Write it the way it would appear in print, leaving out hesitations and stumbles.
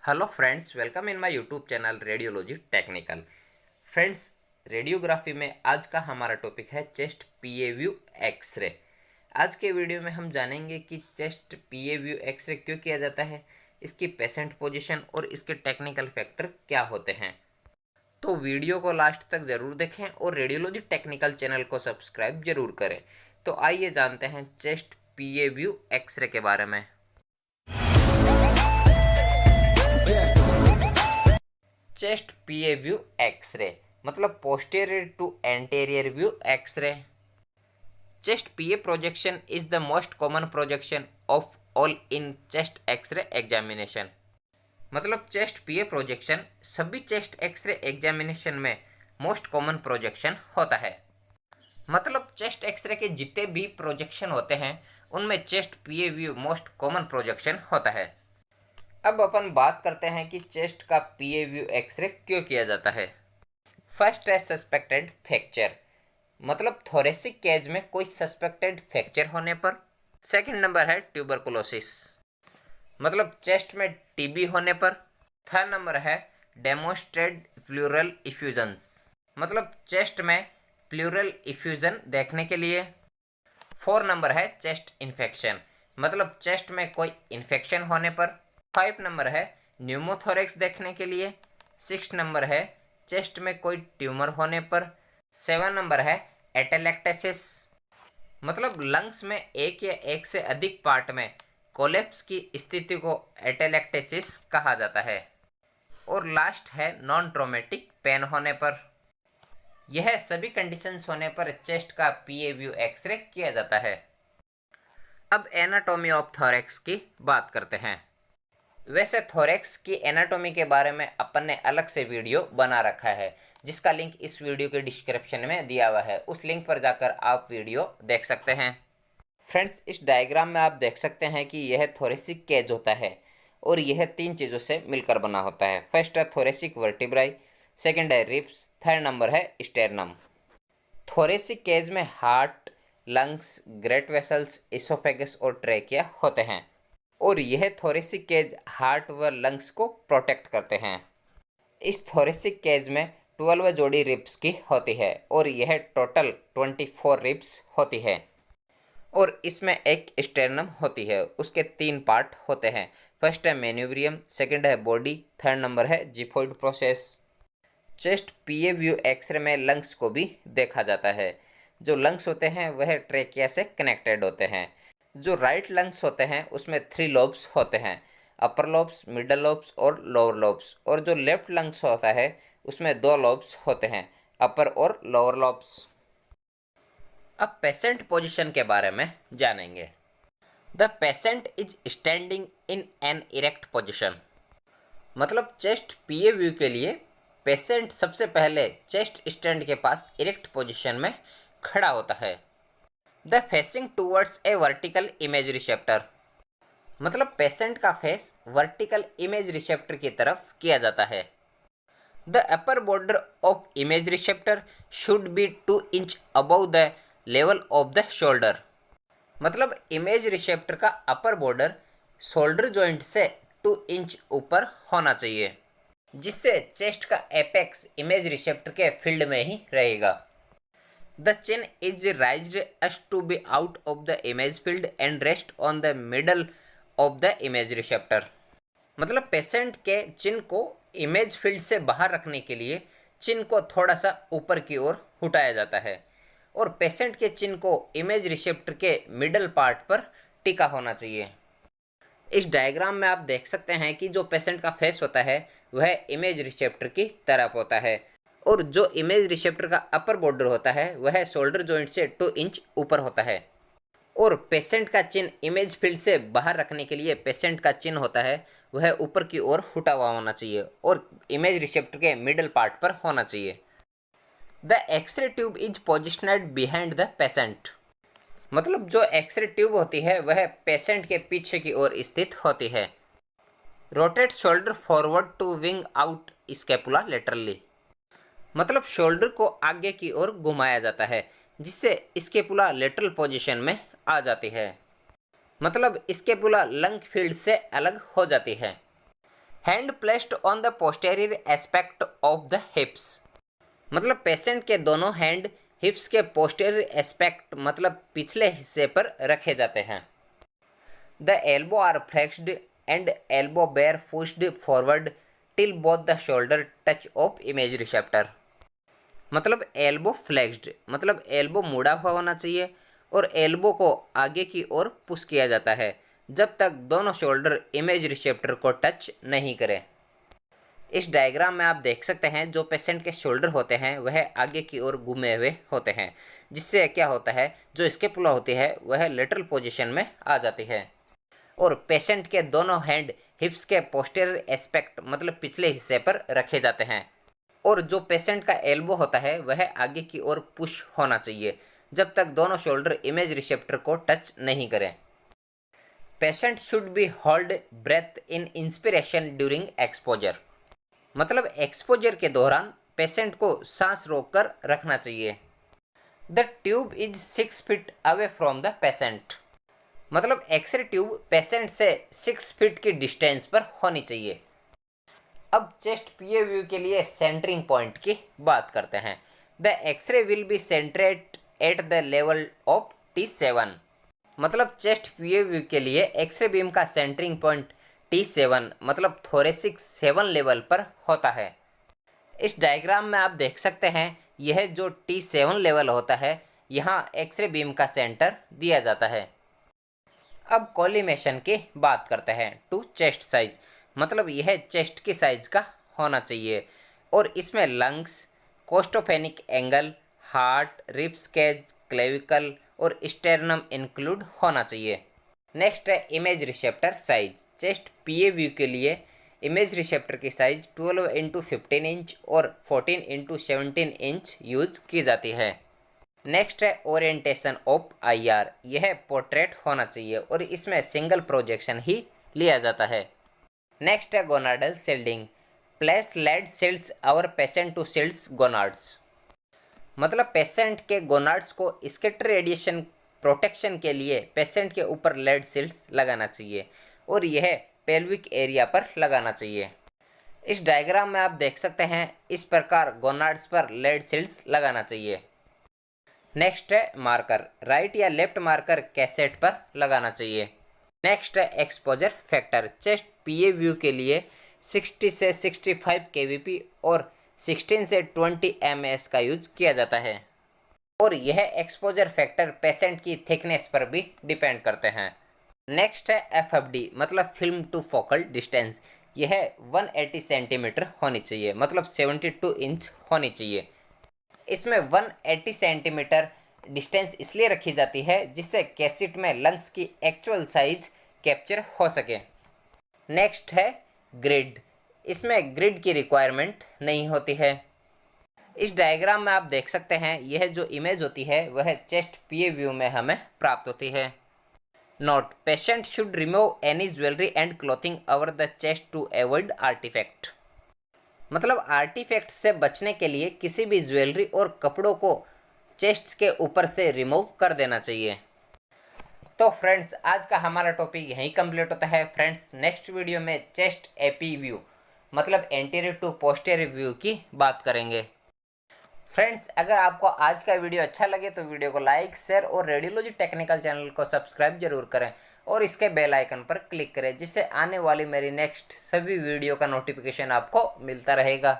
Hello friends, welcome in my YouTube channel radiology technical. Friends, radiography में आज का हमारा टॉपिक है चेस्ट पीए व्यू एक्सरे। आज के वीडियो में हम जानेंगे कि चेस्ट पीए व्यू एक्सरे क्यों किया जाता है, इसकी पेशेंट पोजीशन और इसके टेक्निकल फैक्टर क्या होते हैं। तो वीडियो को लास्ट तक ज़रूर देखें और रेडियोलॉजी टेक्निकल चैनल को सब्सक्राइब जरूर करें। तो आइए जानते हैं चेस्ट पीए व्यू एक्सरे के बारे में। चेस्ट पीए व्यू एक्सरे मतलब posterior to anterior view x-ray. Chest PA projection is the most common projection of all in chest x-ray examination. मतलब चेस्ट पीए प्रोजेक्शन सभी चेस्ट एक्सरे एग्जामिनेशन में most common projection होता है। मतलब chest x ray के जितने भी प्रोजेक्शन होते हैं उनमें chest PA view most common projection होता है। अब अपन बात करते हैं कि चेस्ट का पीए व्यू एक्सरे क्यों किया जाता है। फर्स्ट है सस्पेक्टेड फ्रैक्चर, मतलब थोरेसिक केज में कोई सस्पेक्टेड फ्रैक्चर होने पर। सेकंड नंबर है ट्यूबरकुलोसिस, मतलब चेस्ट में टीबी होने पर। थर्ड नंबर है डेमोस्ट्रेटेड प्लूरल इफ्यूजन्स, मतलब चेस्ट में प्लूरल इफ्यूजन देखने के लिए। फोर नंबर है चेस्ट इन्फेक्शन, मतलब चेस्ट में कोई इन्फेक्शन होने पर। 5 नंबर है न्यूमोथोरेक्स देखने के लिए। 6 नंबर है चेस्ट में कोई ट्यूमर होने पर। 7 नंबर है एटेलेक्टेसिस, मतलब लंग्स में एक या एक से अधिक पार्ट में कोलेप्स की स्थिति को एटेलेक्टेसिस कहा जाता है। और लास्ट है नॉन ट्रोमेटिक पेन होने पर। यह सभी कंडीशंस होने पर चेस्ट का पीए व्यू एक्सरे किया जाता है। अब एनाटॉमी ऑफ थोरेक्स की बात करते हैं। वैसे थोरेक्स की एनाटॉमी के बारे में अपन ने अलग से वीडियो बना रखा है, जिसका लिंक इस वीडियो के डिस्क्रिप्शन में दिया हुआ है। उस लिंक पर जाकर आप वीडियो देख सकते हैं। फ्रेंड्स, इस डायग्राम में आप देख सकते हैं कि यह थोरेसिक केज होता है और यह 3 चीज़ों से मिलकर बना होता है। फर्स्ट है थोरेसिक वर्टिब्राई, सेकेंड है रिब्स, थर्ड नंबर है स्टेरनम। थोरेसिक केज में heart, lungs, great vessels, oesophagus और ट्रेकिया होते हैं और यह थोरेसिक केज हार्ट व लंग्स को प्रोटेक्ट करते हैं। इस थोरेसिक केज में 12 जोड़ी रिब्स की होती है और यह टोटल 24 रिब्स होती है। और इसमें एक स्टेरनम होती है, उसके 3 पार्ट होते हैं। फर्स्ट है मेन्यूब्रियम, सेकंड है बॉडी, थर्ड नंबर है जिफोइड process. Chest PA view x ray में लंग्स को भी देखा जाता है। जो लंग्स होते हैं वह ट्रेकिया से कनेक्टेड होते हैं। जो राइट लंग्स होते हैं उसमें 3 लोब्स होते हैं, अपर लोब्स, मिडल लोब्स और लोअर लोब्स। और जो लेफ्ट लंग्स होता है उसमें 2 लोब्स होते हैं, अपर और लोअर लोब्स। अब पेशेंट पोजीशन के बारे में जानेंगे। The patient is standing in an erect position, मतलब चेस्ट पीए व्यू के लिए पेशेंट सबसे पहले चेस्ट स्टैंड के पास इरेक्ट पोजीशन में खड़ा होता है। The facing towards a vertical image receptor, मतलब पेशेंट का फेस वर्टिकल इमेज रिसेप्टर की तरफ किया जाता है। The upper border of image receptor should be 2 inch above the level of the shoulder, मतलब इमेज रिसेप्टर का अपर बॉर्डर शोल्डर जॉइंट से 2 इंच ऊपर होना चाहिए, जिससे चेस्ट का एपेक्स इमेज रिसेप्टर के फील्ड में ही रहेगा। The chin is raised as to be out of the image field and rest on the middle of the image receptor, मतलब पेशेंट के चिन को इमेज फील्ड से बाहर रखने के लिए चिन को थोड़ा सा ऊपर की ओर उठाया जाता है और पेशेंट के चिन को इमेज रिसेप्टर के मिडल पार्ट पर टिका होना चाहिए। इस डायग्राम में आप देख सकते हैं कि जो पेशेंट का फेस होता है वह इमेज रिसेप्टर की तरफ होता है और जो इमेज रिसेप्टर का अपर बॉर्डर होता है वह शोल्डर जॉइंट से 2 इंच ऊपर होता है। और पेशेंट का चिन इमेज फील्ड से बाहर रखने के लिए पेशेंट का चिन होता है वह ऊपर की ओर उठा हुआ होना चाहिए और इमेज रिसेप्टर के मिडल पार्ट पर होना चाहिए। The x-ray tube is positioned behind the patient, मतलब जो एक्सरे ट्यूब होती है वह पेशेंट के पीछे की ओर स्थित होती है। Rotate shoulder forward to wing out scapula laterally, मतलब शोल्डर को आगे की ओर घुमाया जाता है जिससे स्कैपुला लेटरल पोजीशन में आ जाती है, मतलब स्कैपुला लंग फील्ड से अलग हो जाती है। Hand placed on the posterior aspect of the हिप्स, मतलब पेशेंट के दोनों हैंड हिप्स के पोस्टेरियर एस्पेक्ट मतलब पिछले हिस्से पर रखे जाते हैं। The elbow are flexed and elbow bear pushed forward till both the shoulder touch of image receptor, मतलब एल्बो फ्लेक्स्ड मतलब एल्बो मुड़ा हुआ होना चाहिए और एल्बो को आगे की ओर पुश किया जाता है जब तक दोनों शोल्डर इमेज रिसेप्टर को टच नहीं करें। इस डायग्राम में आप देख सकते हैं जो पेशेंट के शोल्डर होते हैं वह आगे की ओर घूमे हुए होते हैं, जिससे क्या होता है जो स्कैपुला होती है वह लेटरल पोजीशन में आ जाती है और पेशेंट के दोनों हैंड हिप्स के पोस्टीरियर एस्पेक्ट मतलब पिछले हिस्से पर रखे जाते हैं और जो पेशेंट का एल्बो होता है वह आगे की ओर पुश होना चाहिए जब तक दोनों शोल्डर इमेज रिसेप्टर को टच नहीं करें। Patient should be hold breath in inspiration during exposure, मतलब एक्सपोजर के दौरान पेशेंट को सांस रोककर रखना चाहिए। The tube is 6 feet away from the patient, मतलब एक्सरे ट्यूब पेशेंट से 6 फीट की डिस्टेंस पर होनी चाहिए। अब चेस्ट पीए व्यू के लिए सेंटरिंग पॉइंट की बात करते हैं। The X ray will be centred at the level of T7, मतलब चेस्ट पीए व्यू के लिए एक्सरे बीम का सेंटरिंग पॉइंट T7 मतलब थोरेसिक 7 लेवल पर होता है। इस डायग्राम में आप देख सकते हैं यह जो T7 लेवल होता है यहाँ एक्सरे बीम का सेंटर दिया जाता है। अब कोलिमेशन की बात करते हैं। टू चेस्ट साइज, मतलब यह चेस्ट की साइज का होना चाहिए और इसमें lungs, costophrenic angle, heart, ribs cage, clavicle और स्टेर्नम इंक्लूड होना चाहिए। नेक्स्ट है image receptor size. Chest PA view के लिए इमेज रिसेप्टर की साइज 12 × 15 इंच और 14 × 17 इंच यूज की जाती है। नेक्स्ट है ओरिएंटेशन ऑफ आईआर, यह पोर्ट्रेट होना चाहिए और इसमें सिंगल प्रोजेक्शन ही लिया जाता है। नेक्स्ट है gonadal shielding, place lead shields over patient to shields gonads, मतलब पेशेंट के गोनाड्स को स्कैटर रेडिएशन प्रोटेक्शन के लिए पेशेंट के ऊपर लेड शील्ड्स लगाना चाहिए और यह पेल्विक एरिया पर लगाना चाहिए। इस डायग्राम में आप देख सकते हैं इस प्रकार गोनाड्स पर लेड शील्ड्स लगाना चाहिए। नेक्स्ट है मार्कर, राइट या लेफ्ट मार्कर कैसेट पर लगाना चाहिए। नेक्स्ट है exposure factor. Chest PA view के लिए 60 से 65 kVp और 16 से 20 mAs का यूज किया जाता है और यह एक्सपोजर फैक्टर पेशेंट की थिकनेस पर भी डिपेंड करते हैं। नेक्स्ट है FFD, मतलब फिल्म टू फोकल डिस्टेंस, यह 180 सेंटीमीटर होनी चाहिए, मतलब 72 इंच होनी चाहिए। इसमें 180 सेंटीमीटर डिस्टेंस इसलिए रखी जाती है जिससे कैसेट में लंग्स की एक्चुअल साइज कैप्चर हो सके। नेक्स्ट है ग्रिड, इसमें ग्रिड की रिक्वायरमेंट नहीं होती है। इस डायग्राम में आप देख सकते हैं यह जो इमेज होती है वह चेस्ट पीए व्यू में हमें प्राप्त होती है। Note, patient should remove any jewellery and clothing over the chest to avoid artifact, मतलब आर्टिफैक्ट से बचने के लिए किसी भी ज्वेलरी और कपड़ों को चेस्ट के ऊपर से रिमूव कर देना चाहिए। तो फ्रेंड्स आज का हमारा टॉपिक यहीं कंप्लीट होता है। फ्रेंड्स नेक्स्ट वीडियो में चेस्ट एपी व्यू मतलब एंटीरियर टू पोस्टीरियर व्यू की बात करेंगे। फ्रेंड्स अगर आपको आज का वीडियो अच्छा लगे तो वीडियो को लाइक, शेयर और रेडियोलॉजी टेक्निकल चैनल को सब्सक्राइब जरूर करें और इसके बेल आइकन पर क्लिक करें जिससे आने वाली मेरी नेक्स्ट सभी वीडियो का नोटिफिकेशन आपको मिलता रहेगा।